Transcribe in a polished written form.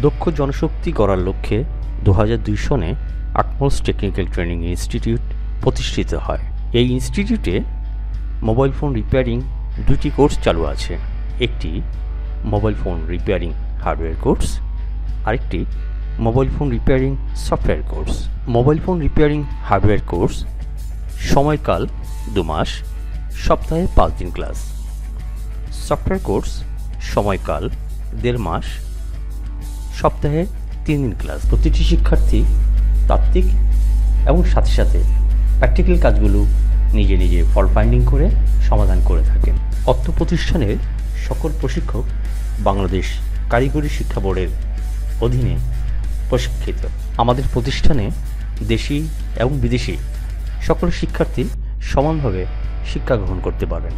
দক্ষ জনশক্তি গড়ার লক্ষ্যে 2002 সনে আকমলস টেকনিক্যাল ট্রেনিং ইনস্টিটিউট প্রতিষ্ঠিত হয়। এই ইনস্টিটিউটে মোবাইল ফোন রিপেয়ারিং দুটি কোর্স চালু আছে। একটি mobile phone repairing hardware course, আরেকটি mobile phone repairing software course. Mobile phone repairing hardware course সময়কাল 2 মাস, সপ্তাহে 5 দিন ক্লাস। সফটওয়্যার কোর্স সময়কাল 1.5 মাস, সপ্তাহে 3 দিন ক্লাস। প্রতিটি শিক্ষার্থী তাত্ত্বিক এবং সাথে সাথে প্র্যাকটিক্যাল কাজগুলো নিজে নিজে ফল্ট ফাইন্ডিং করে সমাধান করে থাকেন। অত্র প্রতিষ্ঠানের সকল প্রশিক্ষক বাংলাদেশ কারিগরি শিক্ষা বোর্ডের অধীনে প্রশিক্ষিত। আমাদের প্রতিষ্ঠানে দেশি এবং বিদেশি সকল শিক্ষার্থী সমানভাবে শিক্ষা গ্রহণ করতে পারেন।